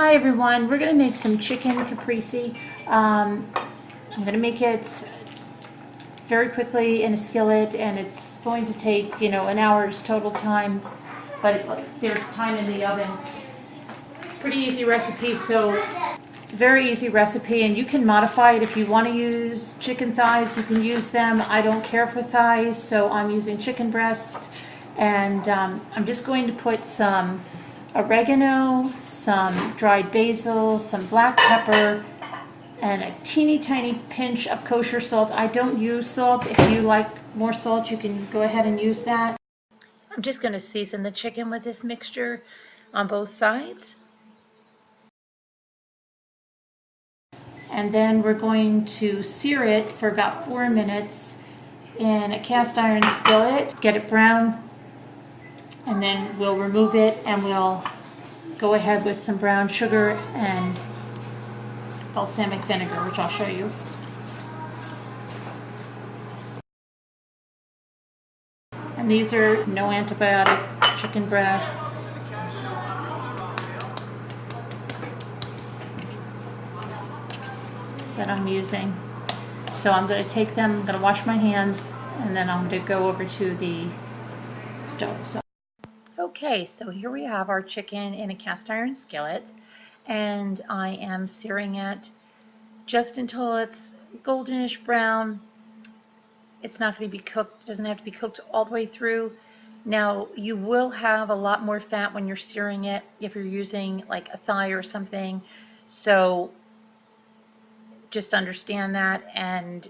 Hi everyone, we're going to make some chicken caprese. I'm going to make it very quickly in a skillet, and it's going to take, an hour's total time, but there's time in the oven. Pretty easy recipe, so it's a very easy recipe, and you can modify it if you want to use chicken thighs. You can use them. I don't care for thighs, so I'm using chicken breasts, and I'm just going to put some oregano, some dried basil, some black pepper, and a teeny tiny pinch of kosher salt. I don't use salt. If you like more salt, you can go ahead and use that. I'm just going to season the chicken with this mixture on both sides. And then we're going to sear it for about 4 minutes in a cast iron skillet. Get it brown, and then we'll remove it and we'll go ahead with some brown sugar and balsamic vinegar, which I'll show you. And these are no antibiotic chicken breasts. That I'm using. So I'm going to take them, I'm going to wash my hands, and then I'm going to go over to the stove. Okay, so here we have our chicken in a cast iron skillet, and I am searing it just until it's goldenish brown. It's not going to be cooked, it doesn't have to be cooked all the way through. Now, you will have a lot more fat when you're searing it if you're using like a thigh or something, so just understand that, and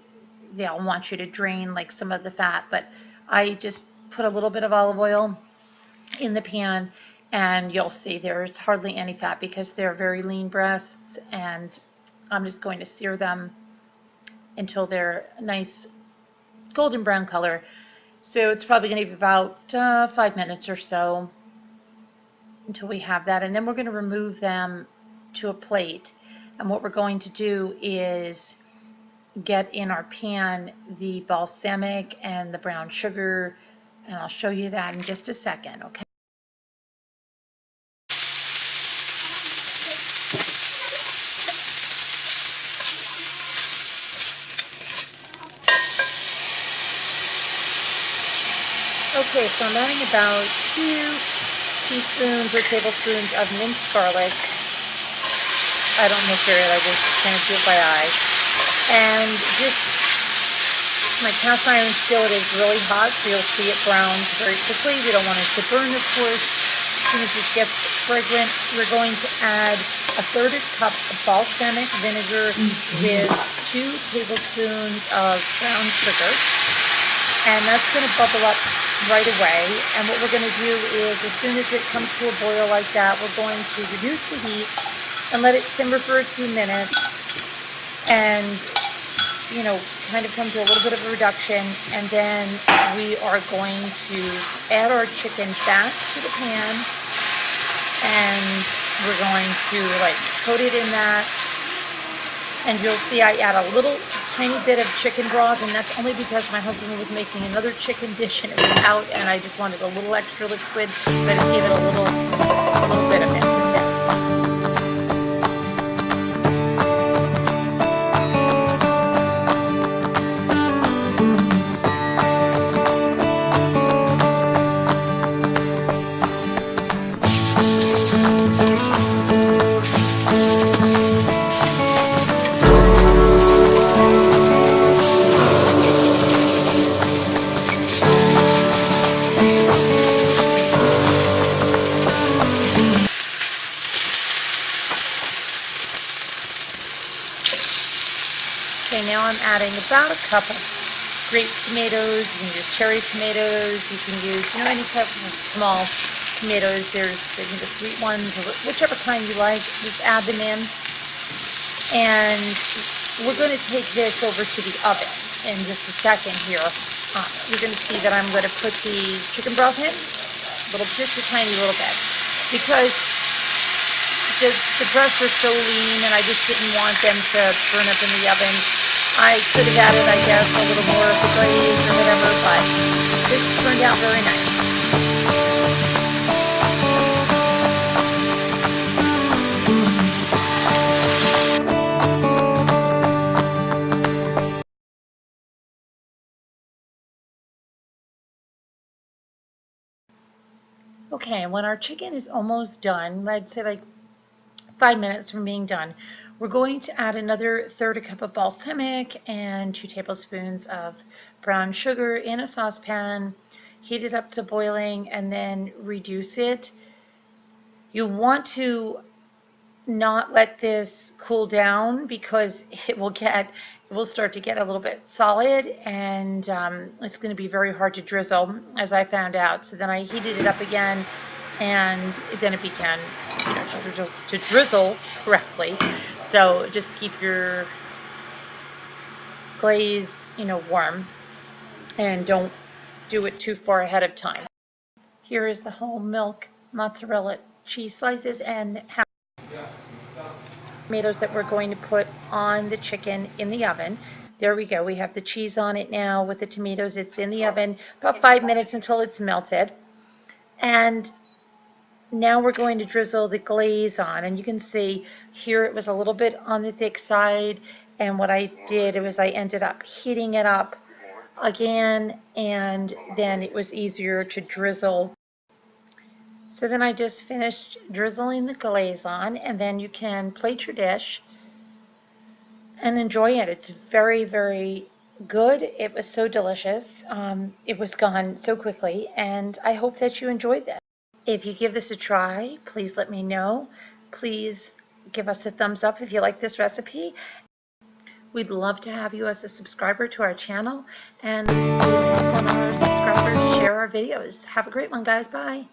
they'll want you to drain like some of the fat, but I just put a little bit of olive oil in the pan, and you'll see there's hardly any fat because they're very lean breasts, and I'm just going to sear them until they're a nice golden brown color. So it's probably going to be about 5 minutes or so until we have that, and then we're going to remove them to a plate. And what we're going to do is get in our pan the balsamic and the brown sugar, and I'll show you that in just a second, okay? Okay, so I'm adding about 2 teaspoons or tablespoons of minced garlic. I don't measure it, I just kind of do it by eye. And my cast iron skillet is really hot, so you'll see it brown very quickly. We don't want it to burn, of course. As soon as it gets fragrant, we're going to add a 1/3 cup of balsamic vinegar with 2 tablespoons of brown sugar. And that's going to bubble up right away. And what we're going to do is, as soon as it comes to a boil like that, we're going to reduce the heat and let it simmer for a few minutes, and kind of come to a little bit of a reduction, and then we are going to add our chicken back to the pan, and we're going to coat it in that, and you'll see I add a little tiny bit of chicken broth, and that's only because my husband was making another chicken dish and it was out, and I just wanted a little extra liquid, so I just gave it a little bit of it. Okay, now I'm adding about a cup of grape tomatoes. You can use cherry tomatoes. You can use, any type of small tomatoes. There's the sweet ones, or whichever kind you like. Just add them in. And we're going to take this over to the oven in just a second here. You're going to see that I'm going to put the chicken broth in, just a tiny little bit, because the breasts are so lean, and I just didn't want them to burn up in the oven. I could have added, I guess, a little more of the glaze or whatever, but this turned out very nice. Okay, and when our chicken is almost done, I'd say like 5 minutes from being done, we're going to add another third a cup of balsamic and 2 tablespoons of brown sugar in a saucepan. Heat it up to boiling and then reduce it. You want to not let this cool down because it will start to get a little bit solid, and it's going to be very hard to drizzle, as I found out. So then I heated it up again, and then it began, to drizzle correctly. So just keep your glaze, warm, and don't do it too far ahead of time. Here is the whole milk mozzarella cheese slices and tomatoes that we're going to put on the chicken in the oven. There we go. We have the cheese on it now with the tomatoes. It's in the oven about 5 minutes until it's melted. And now we're going to drizzle the glaze on. And you can see here it was a little bit on the thick side. And what I did was I ended up heating it up again, and then it was easier to drizzle. So then I just finished drizzling the glaze on, and then you can plate your dish and enjoy it. It's very, very good. It was so delicious. It was gone so quickly, and I hope that you enjoyed this. If you give this a try, please let me know. Please give us a thumbs up if you like this recipe. We'd love to have you as a subscriber to our channel, and we'd love when our subscribers share our videos. Have a great one, guys. Bye.